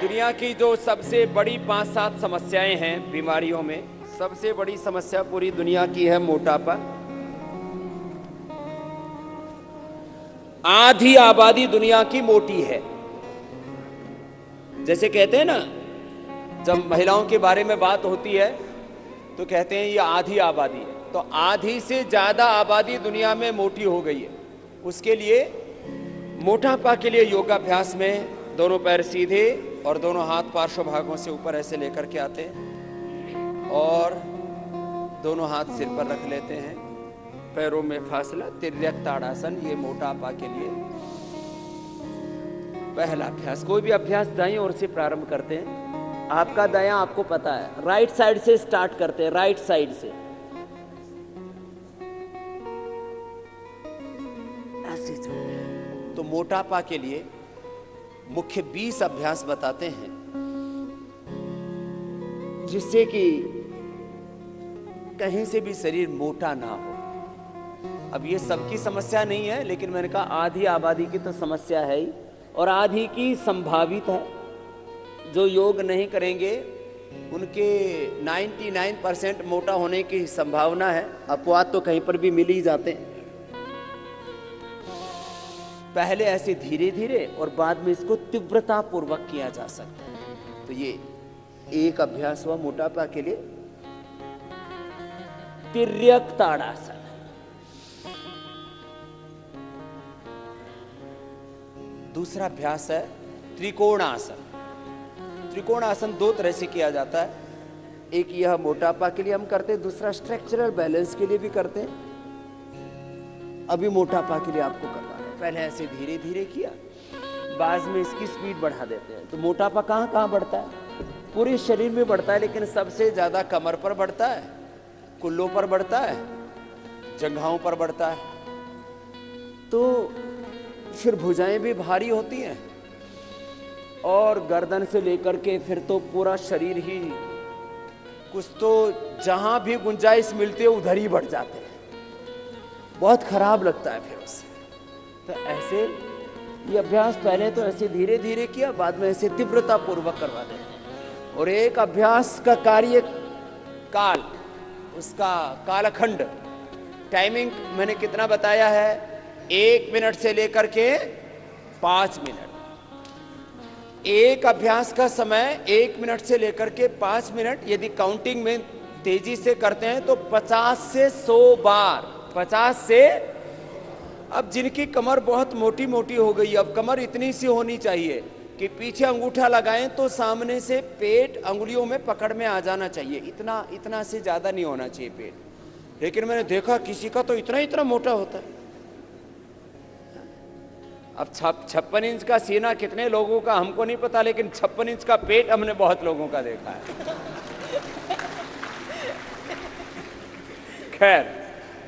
दुनिया की जो सबसे बड़ी 5-7 समस्याएं हैं बीमारियों में, सबसे बड़ी समस्या पूरी दुनिया की है मोटापा। आधी आबादी दुनिया की मोटी है। जैसे कहते हैं ना, जब महिलाओं के बारे में बात होती है तो कहते हैं ये आधी आबादी है। तो आधी से ज्यादा आबादी दुनिया में मोटी हो गई है। उसके लिए मोटापा के लिए योगाभ्यास में दोनों पैर सीधे और दोनों हाथ पार्श्व भागों से ऊपर ऐसे लेकर के आते हैं और दोनों हाथ सिर पर रख लेते हैं, पैरों में फासला, तिर्यक ताड़ासन। ये मोटापा के लिए पहला अभ्यास। कोई भी अभ्यास दाईं ओर से प्रारंभ करते हैं। आपका दायां आपको पता है, राइट साइड से स्टार्ट करते हैं, राइट साइड से ऐसे चलते। तो मोटापा के लिए मुख्य 20 अभ्यास बताते हैं जिससे कि कहीं से भी शरीर मोटा ना हो। अब ये सबकी समस्या नहीं है, लेकिन मैंने कहा आधी आबादी की तो समस्या है ही, और आधी की संभावित है। जो योग नहीं करेंगे उनके 99% मोटा होने की संभावना है। अपवाद तो कहीं पर भी मिल ही जाते हैं। पहले ऐसे धीरे धीरे और बाद में इसको तीव्रता पूर्वक किया जा सकता है। तो ये एक अभ्यास हुआ मोटापा के लिए, तिर्यक ताड़ासन। दूसरा अभ्यास है त्रिकोणासन। त्रिकोणासन 2 तरह से किया जाता है। एक यह मोटापा के लिए हम करते हैं, दूसरा स्ट्रक्चरल बैलेंस के लिए भी करते हैं। अभी मोटापा के लिए आपको करना है। पहले ऐसे धीरे धीरे किया, बाद में इसकी स्पीड बढ़ा देते हैं। तो मोटापा कहाँ कहाँ बढ़ता है? पूरे शरीर में बढ़ता है, लेकिन सबसे ज्यादा कमर पर बढ़ता है, कुल्लों पर बढ़ता है, जंघाओं पर बढ़ता है। तो फिर भुजाएं भी भारी होती हैं और गर्दन से लेकर के फिर तो पूरा शरीर ही, कुछ तो जहां भी गुंजाइश मिलती है उधर ही बढ़ जाते हैं। बहुत खराब लगता है फिर उससे। तो ऐसे ये अभ्यास पहले तो ऐसे धीरे धीरे किया, बाद में ऐसे तीव्रता पूर्वक करवा देते हैं। और एक अभ्यास का कार्य काल, उसका कालखंड, टाइमिंग मैंने कितना बताया है? 1 मिनट से लेकर के 5 मिनट। एक अभ्यास का समय 1 मिनट से लेकर के 5 मिनट। यदि काउंटिंग में तेजी से करते हैं तो 50 से 100 बार। 50 से, अब जिनकी कमर बहुत मोटी मोटी हो गई, अब कमर इतनी सी होनी चाहिए कि पीछे अंगूठा लगाएं तो सामने से पेट अंगुलियों में पकड़ में आ जाना चाहिए। इतना से ज्यादा नहीं होना चाहिए पेट। लेकिन मैंने देखा किसी का तो इतना मोटा होता है। अब 56 इंच का सीना कितने लोगों का हमको नहीं पता, लेकिन 56 इंच का पेट हमने बहुत लोगों का देखा है। खैर,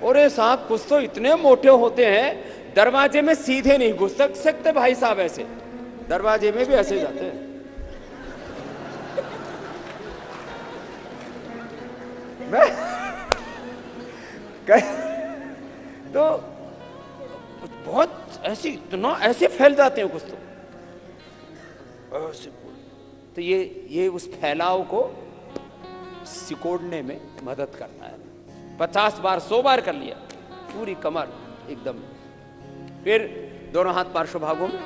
और ये साहब कुछ तो इतने मोटे होते हैं, दरवाजे में सीधे नहीं घुस सकते भाई साहब, ऐसे दरवाजे में भी ऐसे जाते हैं। तो बहुत ऐसे, इतना ऐसे फैल जाते हैं कुछ तो ऐसे। तो ये उस फैलाव को सिकोड़ने में मदद करता है। 50 बार 100 बार कर लिया, पूरी कमर एकदम। फिर दोनों हाथ पार्श्व भागों में।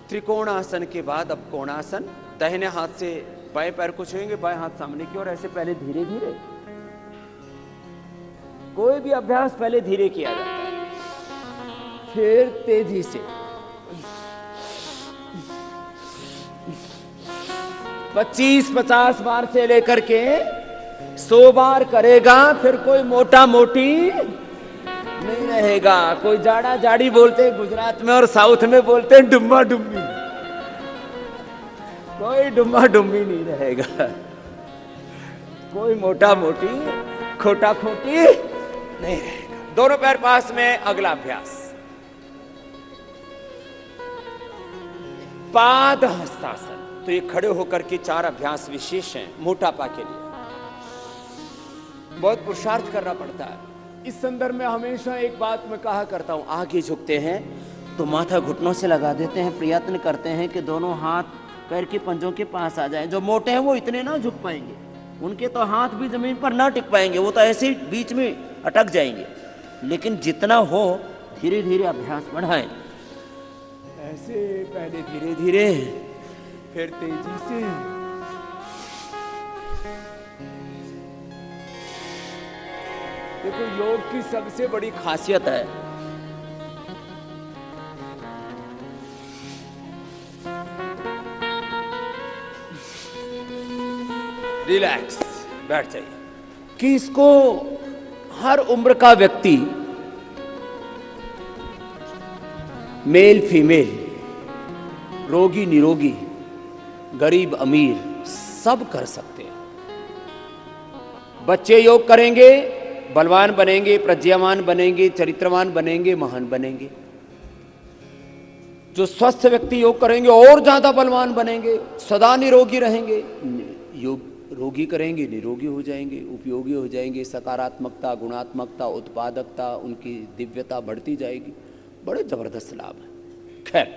त्रिकोणासन के बाद अब कोणासन। दाहिने हाथ से बाएं पैर को छुएंगे, बाएं हाथ सामने की ओर, ऐसे पहले धीरे धीरे। कोई भी अभ्यास पहले धीरे किया जाता है, फिर तेजी से। 25-50 बार से लेकर के 100 बार करेगा, फिर कोई मोटा मोटी नहीं रहेगा। कोई जाड़ा जाड़ी बोलते हैं गुजरात में, और साउथ में बोलते हैं डुम्मा डुम्मी। कोई डुम्मा डुम्मी नहीं रहेगा, कोई मोटा मोटी खोटा खोटी नहीं रहेगा। दोनों पैर पास में। अगला अभ्यास पाद हस्तासन। तो ये खड़े होकर के 4 अभ्यास विशेष हैं मोटापा के लिए। बहुत पुरुषार्थ करना पड़ता है। इस संदर्भ में हमेशा एक बात मैं कहा करता हूं, आगे झुकते हैं तो माथा घुटनों से लगा देते हैं, प्रयत्न करते हैं कि दोनों हाथ पैर के पंजों के पास आ जाएं। जो मोटे हैं वो इतने ना झुक पाएंगे, उनके तो हाथ भी जमीन पर ना टिक पाएंगे, वो तो ऐसे ही बीच में अटक जाएंगे। लेकिन जितना हो धीरे धीरे अभ्यास बढ़ाएं, ऐसे पहले धीरे धीरे फिर तेजी से। देखो योग की सबसे बड़ी खासियत है रिलैक्स, बैठ जाइए, कि इसको हर उम्र का व्यक्ति, मेल फीमेल, रोगी निरोगी, गरीब अमीर, सब कर सकते हैं। बच्चे योग करेंगे, बलवान बनेंगे, प्रज्ञावान बनेंगे, चरित्रवान बनेंगे, महान बनेंगे। जो स्वस्थ व्यक्ति योग करेंगे और ज्यादा बलवान बनेंगे, सदा निरोगी रहेंगे। योग रोगी करेंगे, निरोगी हो जाएंगे, उपयोगी हो जाएंगे, सकारात्मकता, गुणात्मकता, उत्पादकता, उनकी दिव्यता बढ़ती जाएगी। बड़े जबरदस्त लाभ है। खैर,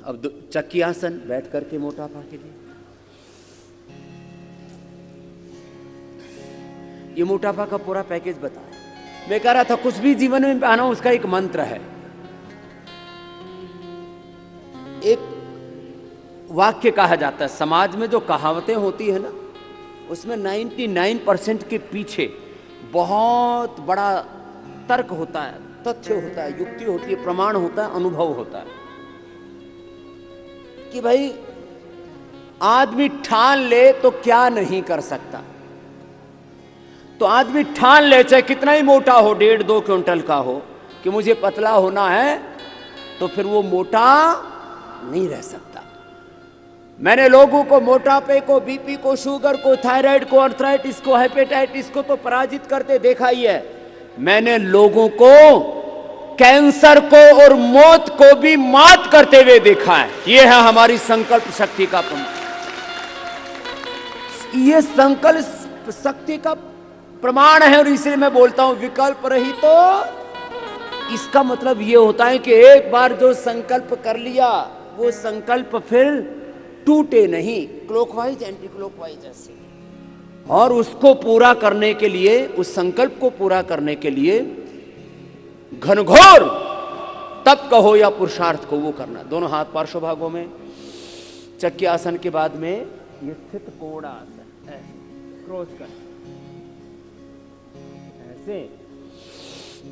अब चक्की आसन बैठ करके मोटापा के लिए। ये मोटापा का पूरा पैकेज बताया। मैं कह रहा था कुछ भी जीवन में पाना उसका एक मंत्र है। एक वाक्य कहा जाता है, समाज में जो कहावतें होती है ना, उसमें 99% के पीछे बहुत बड़ा तर्क होता है, तथ्य होता है, युक्ति होती है, प्रमाण होता है, अनुभव होता है। कि भाई आदमी ठान ले तो क्या नहीं कर सकता। तो आदमी ठान ले, चाहे कितना ही मोटा हो, 1.5-2 क्विंटल का हो, कि मुझे पतला होना है, तो फिर वो मोटा नहीं रह सकता। मैंने लोगों को मोटापे को, बीपी को, शुगर को, थायराइड को, आर्थराइटिस को, हेपेटाइटिस को तो पराजित करते देखा ही है। मैंने लोगों को कैंसर को और मौत को भी मात करते हुए देखा है। यह है हमारी संकल्प शक्ति का प्रमाण। यह संकल्प शक्ति का प्रमाण है। और इसलिए मैं बोलता हूं विकल्प रही तो इसका मतलब यह होता है कि एक बार जो संकल्प कर लिया वो संकल्प फिर टूटे नहीं, क्लॉकवाइज एंटी क्लॉकवाइज ऐसे। और उसको पूरा करने के लिए, उस संकल्प को पूरा करने के लिए घनघोर तप कहो या पुरुषार्थ को वो करना। दोनों हाथ पार्श्व भागों में, चक्की आसन के बाद में ये स्थित कोण आसन है, क्रॉस कर ऐसे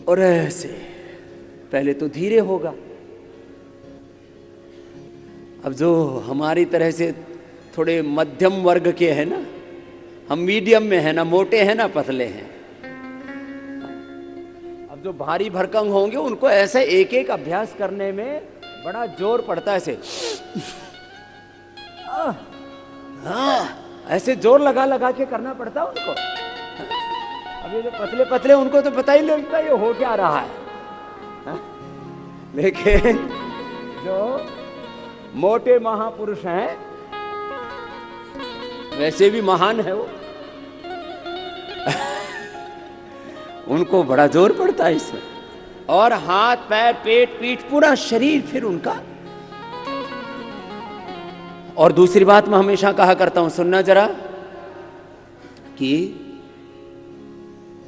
और ऐसे। पहले तो धीरे होगा। अब जो हमारी तरह से थोड़े मध्यम वर्ग के हैं ना, हम मीडियम में है ना, मोटे हैं ना पतले हैं। अब जो भारी भरकम होंगे उनको ऐसे एक एक अभ्यास करने में बड़ा जोर पड़ता है। ऐसे ऐसे जोर लगा लगा के करना पड़ता है उनको। अब ये जो पतले पतले उनको तो पता ही नहीं लगता ये हो क्या रहा है। लेकिन जो मोटे महापुरुष हैं, वैसे भी महान है वो, उनको बड़ा जोर पड़ता है इसमें। और हाथ पैर पेट पीठ पूरा शरीर फिर उनका। और दूसरी बात मैं हमेशा कहा करता हूं, सुनना जरा, कि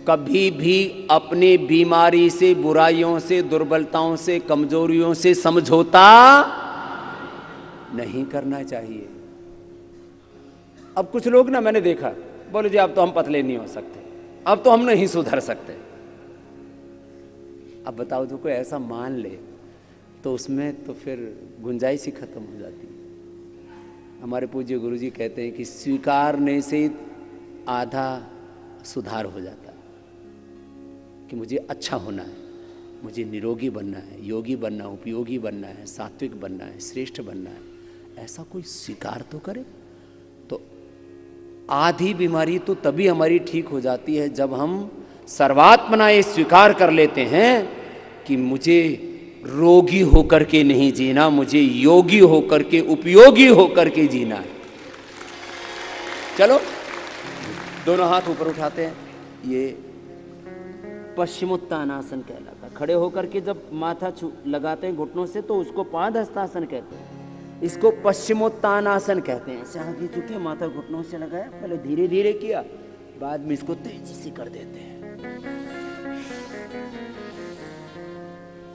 कभी भी अपनी बीमारी से, बुराइयों से, दुर्बलताओं से, कमजोरियों से समझौता नहीं करना चाहिए। अब कुछ लोग ना मैंने देखा, बोले जी अब तो हम पतले नहीं हो सकते, अब तो हम नहीं सुधर सकते। अब बताओ, जो कोई ऐसा मान ले तो उसमें तो फिर गुंजाइश ही खत्म हो जाती है। हमारे पूज्य गुरुजी कहते हैं कि स्वीकारने से आधा सुधार हो जाता है, कि मुझे अच्छा होना है, मुझे निरोगी बनना है, योगी बनना है, उपयोगी बनना है, सात्विक बनना है, श्रेष्ठ बनना है। ऐसा कोई स्वीकार तो करे। तो आधी बीमारी तो तभी हमारी ठीक हो जाती है जब हम सर्वात्मना ये स्वीकार कर लेते हैं कि मुझे रोगी होकर के नहीं जीना, मुझे योगी होकर के, उपयोगी होकर के जीना है। चलो दोनों हाथ ऊपर उठाते हैं। ये पश्चिमोत्तानासन कहलाता, खड़े होकर के जब माथा लगाते हैं घुटनों से तो उसको पाद हस्तासन कहते हैं। इसको पश्चिमोत्तानासन कहते हैं। ऐसे आगे झुके, माथा घुटनों से लगाया, पहले धीरे धीरे किया, बाद में इसको तेजी से कर देते हैं।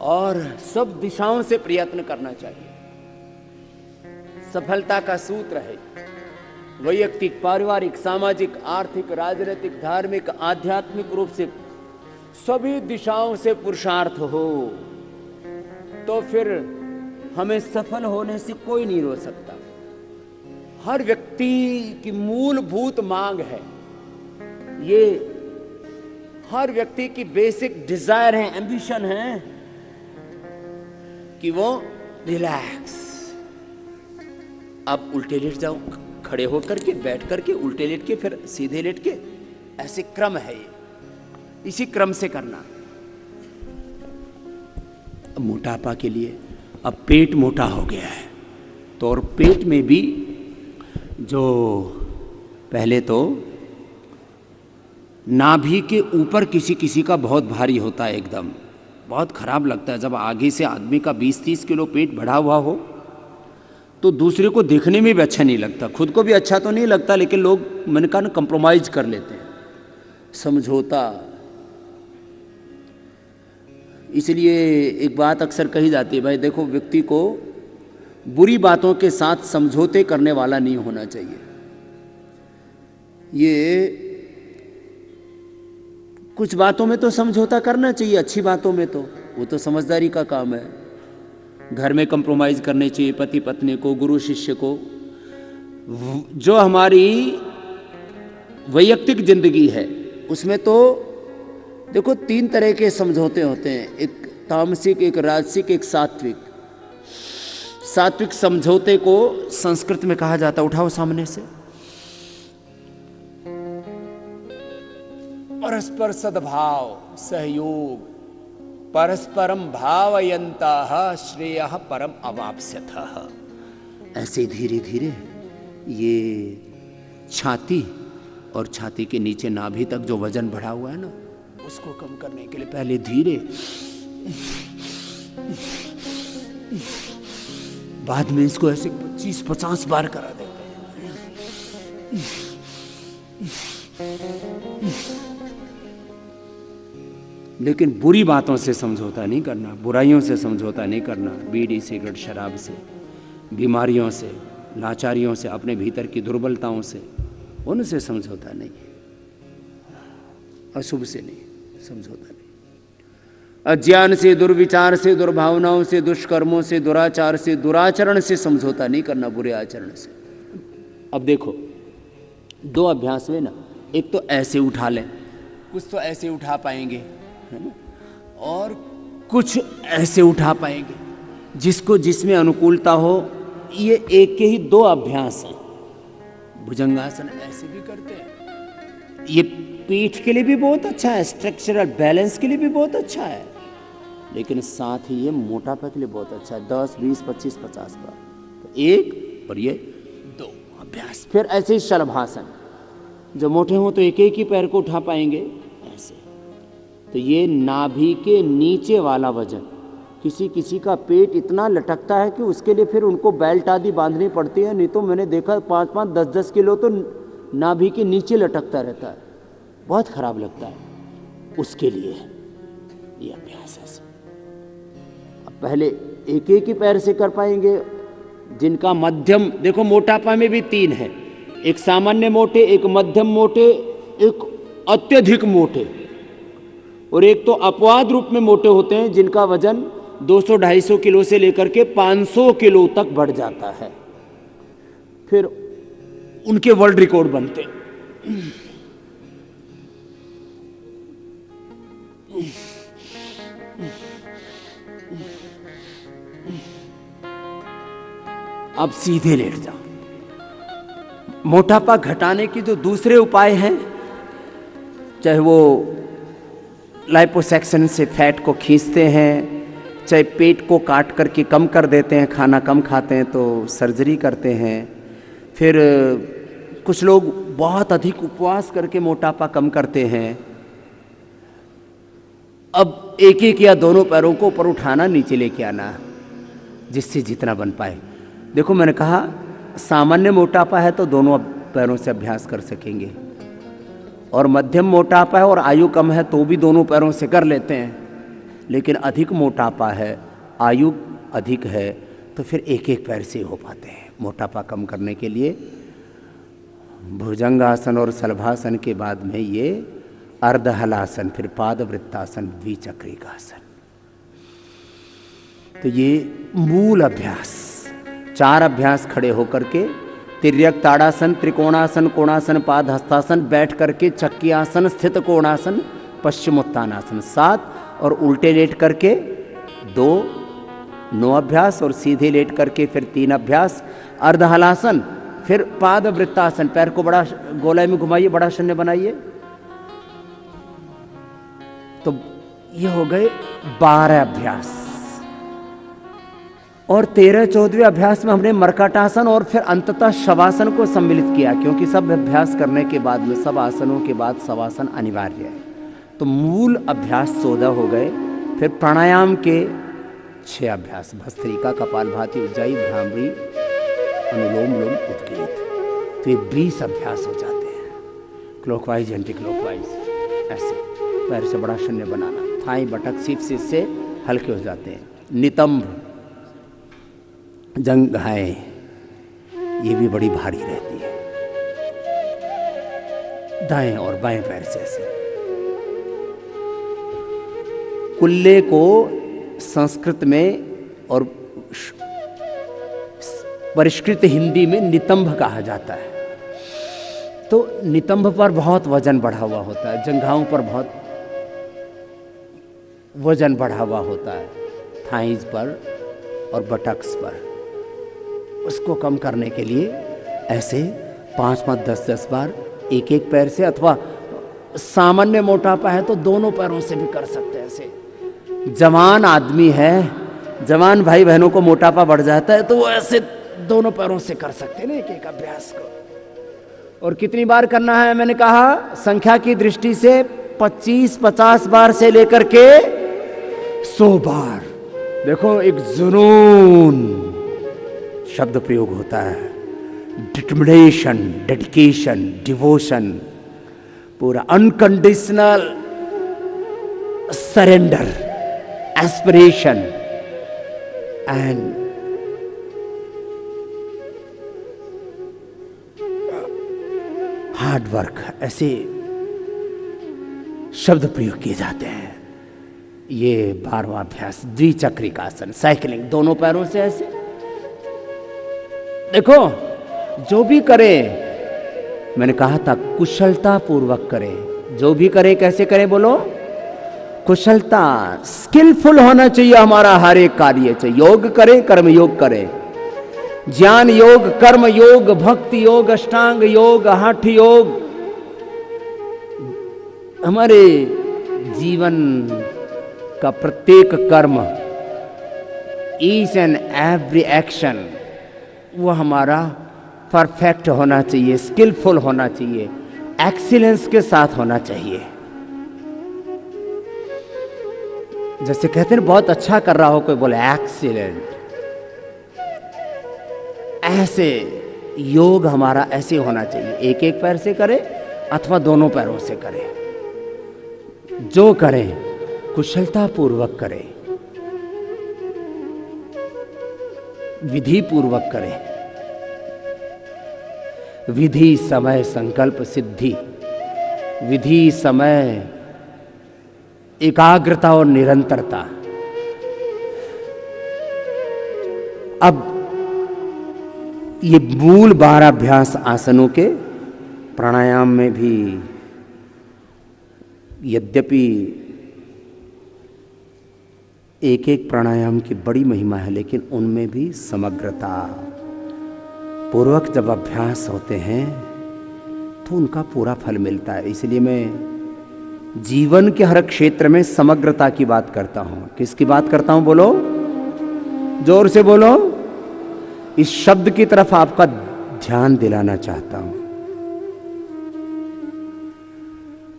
और सब दिशाओं से प्रयत्न करना चाहिए। सफलता का सूत्र है वैयक्तिक, पारिवारिक, सामाजिक, आर्थिक, राजनीतिक, धार्मिक, आध्यात्मिक रूप से सभी दिशाओं से पुरुषार्थ हो तो फिर हमें सफल होने से कोई नहीं रोक सकता। हर व्यक्ति की मूलभूत मांग है, ये हर व्यक्ति की बेसिक डिजायर है, एम्बिशन है कि वो रिलैक्स। अब उल्टे लेट जाओ, खड़े होकर के, बैठ करके, उल्टे लेट के, फिर सीधे लेट के, ऐसे क्रम है ये, इसी क्रम से करना। मोटापा के लिए अब पेट मोटा हो गया है तो और पेट में भी जो पहले तो नाभि के ऊपर किसी किसी का बहुत भारी होता है, एकदम बहुत खराब लगता है जब आगे से आदमी का 20-30 किलो पेट बढ़ा हुआ हो तो दूसरे को देखने में भी अच्छा नहीं लगता, खुद को भी अच्छा तो नहीं लगता, लेकिन लोग मन का कंप्रोमाइज कर लेते हैं, समझौता। इसलिए एक बात अक्सर कही जाती है, भाई देखो, व्यक्ति को बुरी बातों के साथ समझौते करने वाला नहीं होना चाहिए। ये कुछ बातों में तो समझौता करना चाहिए, अच्छी बातों में तो वो तो समझदारी का काम है। घर में कंप्रोमाइज करने चाहिए, पति पत्नी को, गुरु शिष्य को। जो हमारी वैयक्तिक जिंदगी है उसमें तो देखो 3 तरह के समझौते होते हैं, एक तामसिक, एक राजसिक, एक सात्विक। सात्विक समझौते को संस्कृत में कहा जाता है, उठाओ सामने से, परस्पर सद्भाव, सहयोग, परस्परम भावयन्तः श्रेयः परम अवाप्स्यथः। ऐसे धीरे धीरे ये छाती और छाती के नीचे नाभि तक जो वजन बढ़ा हुआ है ना, उसको कम करने के लिए पहले धीरे, बाद में इसको ऐसे 25-50 बार करा देते हैं। लेकिन बुरी बातों से समझौता नहीं करना, बुराइयों से समझौता नहीं करना, बीड़ी, सिगरेट, शराब से, बीमारियों से, लाचारियों से, अपने भीतर की दुर्बलताओं से, उनसे समझौता नहीं, अशुभ से नहीं समझौता नहीं, अज्ञान से, दुर्विचार से, दुर्भावनाओं से, दुष्कर्मों से, दुराचार से, दुराचरण से समझौता नहीं करना, बुरे आचरण से। अब देखो 2 अभ्यास में ना, एक तो ऐसे उठा लें, कुछ तो ऐसे उठा पाएंगे, है ना, और कुछ ऐसे उठा पाएंगे, जिसको जिसमें अनुकूलता हो। ये एक के ही 2 अभ्यास हैं। भुजंगासन ऐसे भी करते हैं, ये पीठ के लिए भी बहुत अच्छा है, स्ट्रक्चरल बैलेंस के लिए भी बहुत अच्छा है, लेकिन साथ ही ये मोटापा के लिए बहुत अच्छा है। 10, 20, 25, 50 बार, तो 1 और ये 2 अभ्यास। फिर ऐसे ही शलभासन, जो मोटे हों तो एक एक ही पैर को उठा पाएंगे ऐसे। तो ये नाभि के नीचे वाला वजन, किसी किसी का पेट इतना लटकता है कि उसके लिए फिर उनको बेल्ट आदि बांधनी पड़ती है, नहीं तो मैंने देखा 5-5, 10-10 किलो तो नाभि के नीचे लटकता रहता है, बहुत खराब लगता है। उसके लिए ये अभ्यास है। अब पहले एक एक ही पैर से कर पाएंगे, जिनका मध्यम, देखो मोटापा में भी 3 है, एक सामान्य मोटे, एक मध्यम मोटे, एक अत्यधिक मोटे, और एक तो अपवाद रूप में मोटे होते हैं जिनका वजन 200-250 किलो से लेकर के 500 किलो तक बढ़ जाता है, फिर उनके वर्ल्ड रिकॉर्ड बनते हैं। अब सीधे लेट जाओ। मोटापा घटाने की जो दूसरे उपाय हैं, चाहे वो लाइपोसक्शन से फैट को खींचते हैं, चाहे पेट को काट करके कम कर देते हैं, खाना कम खाते हैं तो सर्जरी करते हैं, फिर कुछ लोग बहुत अधिक उपवास करके मोटापा कम करते हैं। अब एक एक या दोनों पैरों को ऊपर उठाना, नीचे लेके आना, जिससे जितना बन पाए। देखो मैंने कहा सामान्य मोटापा है तो दोनों पैरों से अभ्यास कर सकेंगे, और मध्यम मोटापा है और आयु कम है तो भी दोनों पैरों से कर लेते हैं। लेकिन अधिक मोटापा है, आयु अधिक है, तो फिर एक एक पैर से हो पाते हैं। मोटापा कम करने के लिए भुजंगासन और शलभासन के बाद में ये अर्धहलासन, फिर पादवृत्तासन, द्विचक्रिकासन। तो ये मूल अभ्यास, 4 अभ्यास खड़े होकर के, तिर्यक ताड़ासन, त्रिकोणासन, कोणासन, पाद हस्तासन, बैठ करके चक्की आसन, स्थित कोणासन, पश्चिमोत्तानासन 7, और उल्टे लेट करके 9 अभ्यास, और सीधे लेट करके फिर 3 अभ्यास, अर्धहलासन, फिर पाद वृत्तासन, पैर को बड़ा गोलाई में घुमाइए, बड़ा शून्य बनाइए। तो ये हो गए 12 अभ्यास। और 13-14वें अभ्यास में हमने मर्कटासन और फिर अंततः शवासन को सम्मिलित किया, क्योंकि सब अभ्यास करने के बाद में, सब आसनों के बाद शवासन अनिवार्य है। तो मूल अभ्यास 14 हो गए। फिर प्राणायाम के 6 अभ्यास, भस्त्रिका, कपालभाति, उज्जाई, भ्रामरी, अनुलोम विलोम, उद्गीत। तो ये 20 अभ्यास हो जाते हैं, क्लॉकवाइज एंटी क्लॉकवाइज, ऐसे पैर से बड़ा शून्य बनाना, थाई बटक सीट से इससे हल्के हो जाते हैं। नितंब, जंघाएं, ये भी बड़ी भारी रहती है, दाएं और बाएं पैर से ऐसे। कुल्ले को संस्कृत में और परिष्कृत हिंदी में नितंब कहा जाता है। तो नितंब पर बहुत वजन बढ़ा हुआ होता है, जंघाओं पर बहुत वजन बढ़ा हुआ होता है, थाइज पर और बटक्स पर। उसको कम करने के लिए ऐसे 5-5, 10-10 बार एक एक पैर से, अथवा सामान्य मोटापा है तो दोनों पैरों से भी कर सकते हैं। ऐसे जवान आदमी है, जवान भाई बहनों को मोटापा बढ़ जाता है तो वो ऐसे दोनों पैरों से कर सकते हैं ना एक एक अभ्यास को। और कितनी बार करना है मैंने कहा, संख्या की दृष्टि से 25-50 बार से लेकर के 100 बार। देखो एक जुनून शब्द प्रयोग होता है, डिटर्मिनेशन, डेडिकेशन, डिवोशन, पूरा unconditional surrender, aspiration and hard work, ऐसे शब्द प्रयोग किए जाते हैं। ये 12वां अभ्यास, द्विचक्रिकासन, साइकिलिंग, दोनों पैरों से ऐसे। देखो जो भी करे, मैंने कहा था कुशलता पूर्वक करे, जो भी करे कैसे करे बोलो, कुशलता, स्किलफुल होना चाहिए हमारा हर एक कार्य चाहिए। योग करे, कर्म योग करे, ज्ञान योग, कर्म योग, भक्ति योग, अष्टांग योग, हठ योग, हमारे जीवन का प्रत्येक कर्म, ईच एंड एवरी एक्शन, वो हमारा परफेक्ट होना चाहिए, स्किलफुल होना चाहिए, एक्सीलेंस के साथ होना चाहिए। जैसे कहते हैं बहुत अच्छा कर रहा हो, कोई बोले एक्सीलेंट, ऐसे योग हमारा ऐसे होना चाहिए। एक एक पैर से करे अथवा दोनों पैरों से करे, जो करें कुशलता पूर्वक करें, विधि पूर्वक करें। विधि समय संकल्प सिद्धि, विधि समय एकाग्रता और निरंतरता। अब ये मूल 12 अभ्यास आसनों के, प्राणायाम में भी यद्यपि एक एक प्राणायाम की बड़ी महिमा है, लेकिन उनमें भी समग्रता पूर्वक जब अभ्यास होते हैं तो उनका पूरा फल मिलता है। इसलिए मैं जीवन के हर क्षेत्र में समग्रता की बात करता हूं। किसकी बात करता हूं बोलो, जोर से बोलो। इस शब्द की तरफ आपका ध्यान दिलाना चाहता हूं।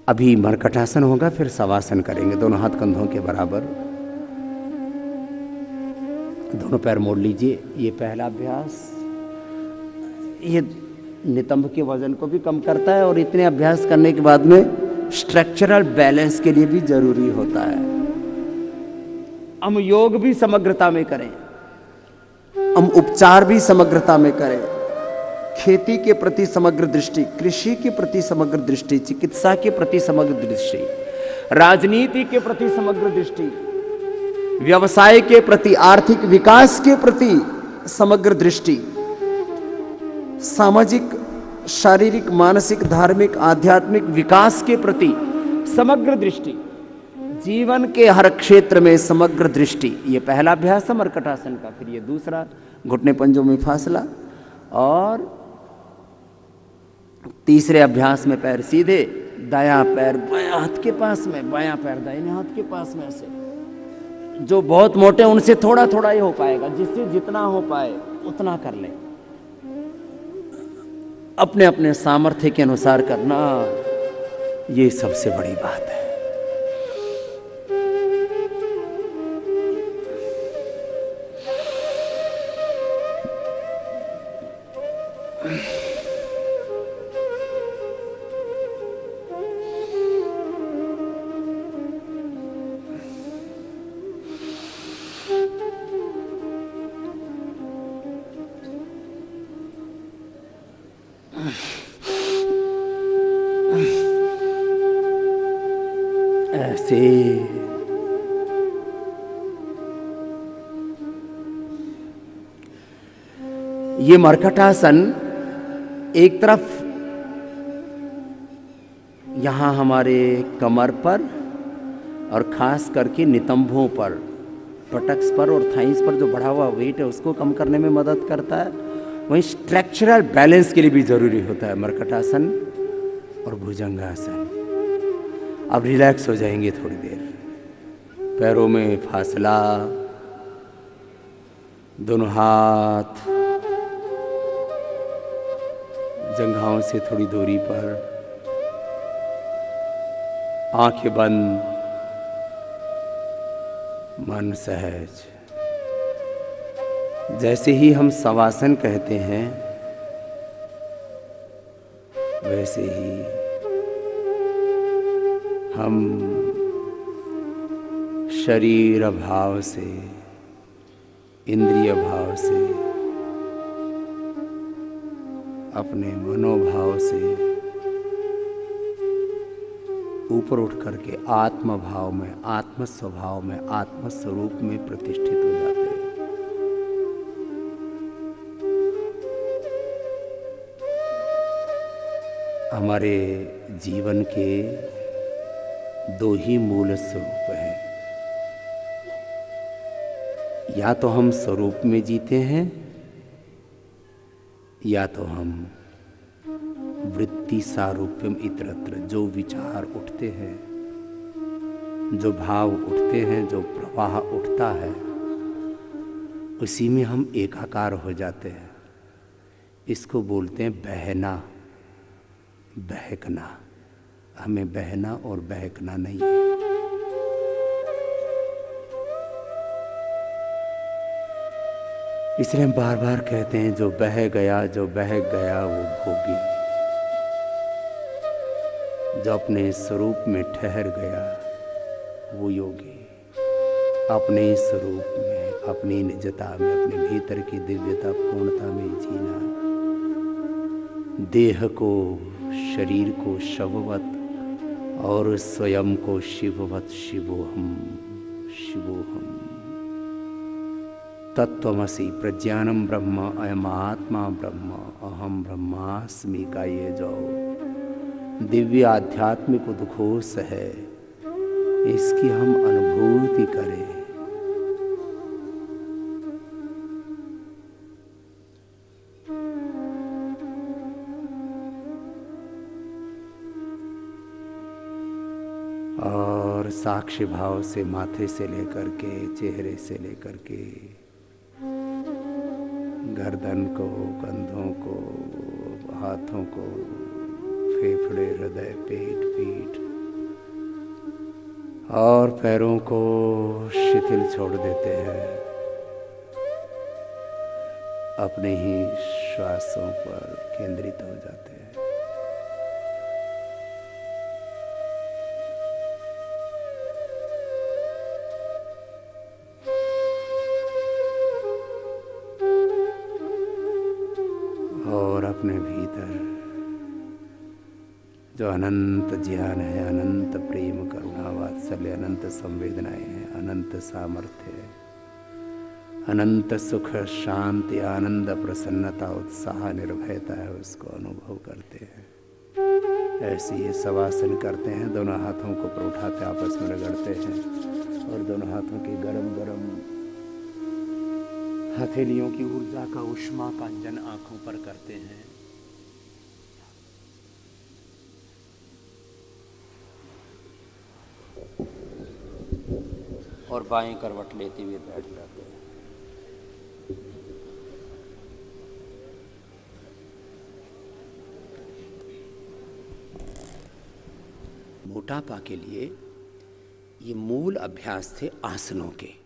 अभी मरकटासन होगा, फिर शवासन करेंगे, दोनों हाथ कंधों के बराबर, दोनों पैर मोड़ लीजिए। ये पहला अभ्यास, ये नितंब के वजन को भी कम करता है और इतने अभ्यास करने के बाद में स्ट्रक्चरल बैलेंस के लिए भी जरूरी होता है। हम योग भी समग्रता में करें, हम उपचार भी समग्रता में करें, खेती के प्रति समग्र दृष्टि, कृषि के प्रति समग्र दृष्टि, चिकित्सा के प्रति समग्र दृष्टि, राजनीति के प्रति समग्र दृष्टि, व्यवसाय के प्रति, आर्थिक विकास के प्रति समग्र दृष्टि, सामाजिक, शारीरिक, मानसिक, धार्मिक, आध्यात्मिक विकास के प्रति समग्र दृष्टि, जीवन के हर क्षेत्र में समग्र दृष्टि। ये पहला अभ्यास है मरकटासन का। फिर ये दूसरा, घुटने पंजों में फासला, और तीसरे अभ्यास में पैर सीधे, दायां पैर बायां हाथ के पास में, बायां पैर दाहिने हाथ के पास में से। जो बहुत मोटे उनसे थोड़ा थोड़ा ही हो पाएगा, जिससे जितना हो पाए उतना कर ले, अपने अपने सामर्थ्य के अनुसार करना, ये सबसे बड़ी बात है। ऐसे ये मरकटासन एक तरफ यहां हमारे कमर पर और खास करके नितंबों पर, पटक्स पर और थाइस पर जो बढ़ा हुआ वेट है उसको कम करने में मदद करता है। वहीं स्ट्रक्चरल बैलेंस के लिए भी जरूरी होता है मरकटासन और भुजंगासन। अब रिलैक्स हो जाएंगे थोड़ी देर, पैरों में फासला, दोनों हाथ जंघाओं से थोड़ी दूरी पर, आंखें बंद, मन सहज। जैसे ही हम शवासन कहते हैं वैसे ही हम शरीर भाव से, इंद्रिय भाव से, अपने मनोभाव से ऊपर उठ करके आत्म भाव में, आत्म स्वभाव में, आत्म स्वरूप में प्रतिष्ठित हो जाते हैं। हमारे जीवन के दो ही मूल स्वरूप हैं, या तो हम स्वरूप में जीते हैं या तो हम वृत्ति सारूप्यम इतरत्र, जो विचार उठते हैं, जो भाव उठते हैं, जो प्रवाह उठता है, उसी में हम एकाकार हो जाते हैं। इसको बोलते हैं बहना, बहकना। हमें बहना और बहकना नहीं है। इसलिए हम बार बार कहते हैं जो बह गया, जो बहक गया वो भोगी। जो अपने स्वरूप में ठहर गया वो योगी। अपने स्वरूप में, अपनी निजता में, अपने भीतर की दिव्यता पूर्णता में जीना। देह को, शरीर को शववत और स्वयं को शिववत। शिवोहम, शिवोहम। तत्त्वमसि प्रज्ञानम ब्रह्म, अयम आत्मा ब्रह्म, अहम ब्रह्मास्मि का ये जो दिव्य आध्यात्मिक उद्घोष है, इसकी हम अनुभूति करें। और साक्षी भाव से माथे से लेकर के, चेहरे से लेकर के, गर्दन को, कंधों को, हाथों को, फेफड़े, हृदय, पेट, पीठ, और पैरों को शिथिल छोड़ देते हैं, अपने ही श्वासों पर केंद्रित हो जाते हैं। और अपने भीतर जो अनंत ज्ञान है, अनंत प्रेम, करुणा, वात्सल्य, अनंत संवेदनाएं हैं, अनंत सामर्थ्य है, अनंत सुख, शांति, आनंद, प्रसन्नता, उत्साह, निर्भयता है, उसको अनुभव करते हैं। ऐसे ही शवासन करते हैं, दोनों हाथों को ऊपर उठाते आपस में रगड़ते हैं और दोनों हाथों की गरम गरम हथेलियों की ऊर्जा का, उष्मा का अंजन आंखों पर करते हैं। और बाएं करवट लेते हुए बैठ जाते हैं। मोटापा के लिए ये मूल अभ्यास थे आसनों के।